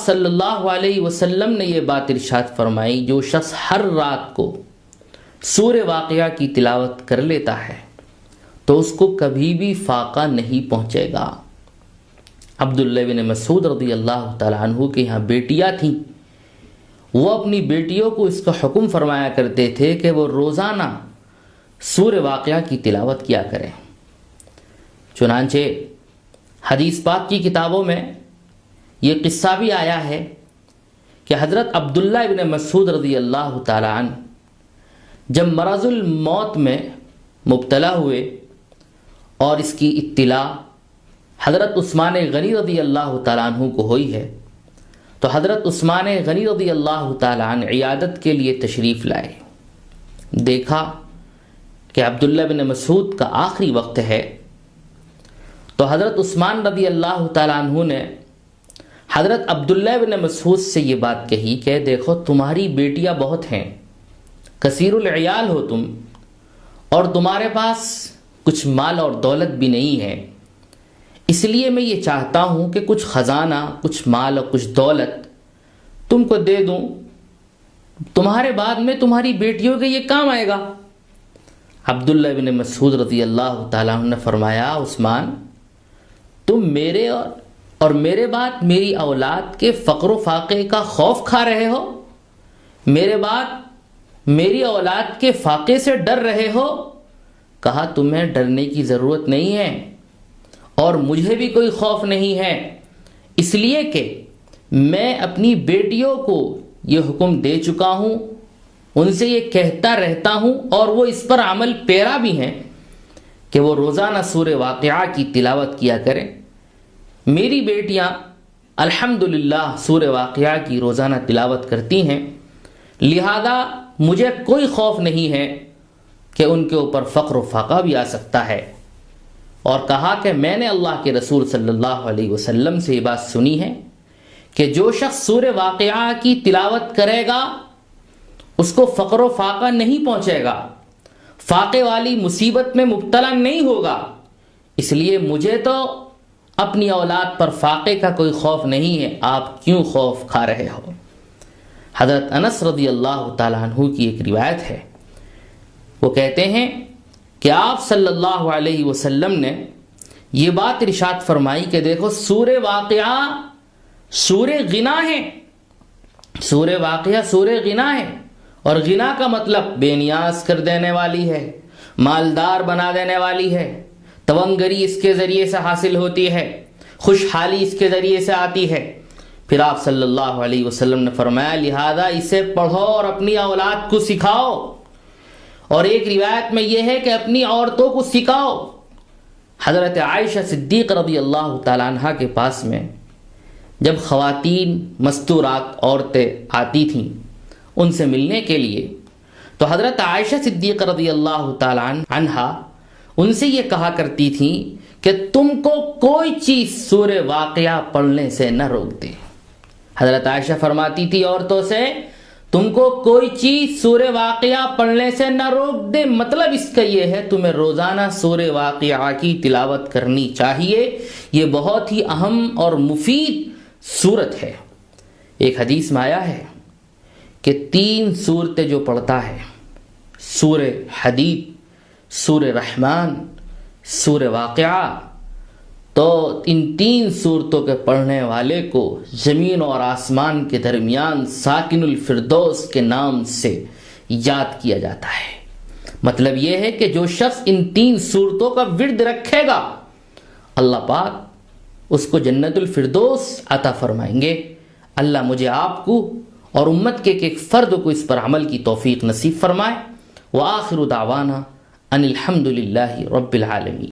صلی اللہ علیہ وسلم نے یہ بات ارشاد فرمائی، جو شخص ہر رات کو سورہ واقعہ کی تلاوت کر لیتا ہے تو اس کو کبھی بھی فاقہ نہیں پہنچے گا۔ عبداللہ بن مسعود رضی اللہ تعالیٰ عنہ کے یہاں بیٹیاں تھیں، وہ اپنی بیٹیوں کو اس کا حکم فرمایا کرتے تھے کہ وہ روزانہ سورہ واقعہ کی تلاوت کیا کریں۔ چنانچہ حدیث پاک کی کتابوں میں یہ قصہ بھی آیا ہے کہ حضرت عبداللہ ابن مسعود رضی اللہ تعالیٰ عنہ جب مرض الموت میں مبتلا ہوئے اور اس کی اطلاع حضرت عثمان غنی رضی اللہ تعالیٰ عنہ کو ہوئی ہے تو حضرت عثمان غنی رضی اللہ تعالیٰ عنہ عیادت کے لیے تشریف لائے۔ دیکھا کہ عبداللہ بن مسعود کا آخری وقت ہے تو حضرت عثمان رضی اللہ تعالیٰ عنہ نے حضرت عبداللہ بن مسعود سے یہ بات کہی کہ دیکھو تمہاری بیٹیاں بہت ہیں، کثیر العیال ہو تم، اور تمہارے پاس کچھ مال اور دولت بھی نہیں ہے، اس لیے میں یہ چاہتا ہوں کہ کچھ خزانہ، کچھ مال اور کچھ دولت تم کو دے دوں، تمہارے بعد میں تمہاری بیٹیوں کے یہ کام آئے گا۔ عبداللہ بن مسعود رضی اللہ تعالیٰ عنہ نے فرمایا، عثمان تم میرے اور میرے بعد میری اولاد کے فقر و فاقے کا خوف کھا رہے ہو، میرے بعد میری اولاد کے فاقے سے ڈر رہے ہو؟ کہا تمہیں ڈرنے کی ضرورت نہیں ہے اور مجھے بھی کوئی خوف نہیں ہے، اس لیے کہ میں اپنی بیٹیوں کو یہ حکم دے چکا ہوں، ان سے یہ کہتا رہتا ہوں اور وہ اس پر عمل پیرا بھی ہیں کہ وہ روزانہ سورہ واقعہ کی تلاوت کیا کریں۔ میری بیٹیاں الحمدللہ سورہ واقعہ کی روزانہ تلاوت کرتی ہیں، لہذا مجھے کوئی خوف نہیں ہے کہ ان کے اوپر فقر و فاقہ بھی آ سکتا ہے۔ اور کہا کہ میں نے اللہ کے رسول صلی اللہ علیہ وسلم سے یہ بات سنی ہے کہ جو شخص سورہ واقعہ کی تلاوت کرے گا اس کو فقر و فاقہ نہیں پہنچے گا، فاقے والی مصیبت میں مبتلا نہیں ہوگا، اس لیے مجھے تو اپنی اولاد پر فاقے کا کوئی خوف نہیں ہے، آپ کیوں خوف کھا رہے ہو؟ حضرت انس رضی اللہ تعالیٰ عنہ کی ایک روایت ہے، وہ کہتے ہیں کہ آپ صلی اللہ علیہ وسلم نے یہ بات ارشاد فرمائی کہ دیکھو سورہ واقعہ سورہ غنا ہے، سورہ واقعہ سورہ غنا ہے، اور غنا کا مطلب بے نیاز کر دینے والی ہے، مالدار بنا دینے والی ہے، تونگری اس کے ذریعے سے حاصل ہوتی ہے، خوشحالی اس کے ذریعے سے آتی ہے۔ پھر آپ صلی اللہ علیہ وسلم نے فرمایا لہذا اسے پڑھو اور اپنی اولاد کو سکھاؤ، اور ایک روایت میں یہ ہے کہ اپنی عورتوں کو سکھاؤ۔ حضرت عائشہ صدیق رضی اللہ تعالیٰ عنہ کے پاس میں جب خواتین مستورات عورتیں آتی تھیں ان سے ملنے کے لیے تو حضرت عائشہ صدیق رضی اللہ تعالیٰ عنہ ان سے یہ کہا کرتی تھیں کہ تم کو کوئی چیز سورہ واقعہ پڑھنے سے نہ روک دے۔ حضرت عائشہ فرماتی تھی عورتوں سے تم کو کوئی چیز سورہ واقعہ پڑھنے سے نہ روک دے، مطلب اس کا یہ ہے تمہیں روزانہ سورہ واقعہ کی تلاوت کرنی چاہیے، یہ بہت ہی اہم اور مفید سورت ہے۔ ایک حدیث میں آیا ہے کہ 3 سورتیں جو پڑھتا ہے، سورہ حدید، سورہ رحمان، سورہ واقعہ، تو ان 3 سورتوں کے پڑھنے والے کو زمین اور آسمان کے درمیان ساکن الفردوس کے نام سے یاد کیا جاتا ہے۔ مطلب یہ ہے کہ جو شخص ان 3 سورتوں کا ورد رکھے گا اللہ پاک اس کو جنت الفردوس عطا فرمائیں گے۔ اللہ مجھے آپ کو اور امت کے ایک فرد کو اس پر عمل کی توفیق نصیب فرمائے۔ وآخر دعوانا ان الحمد للہ رب العالمین۔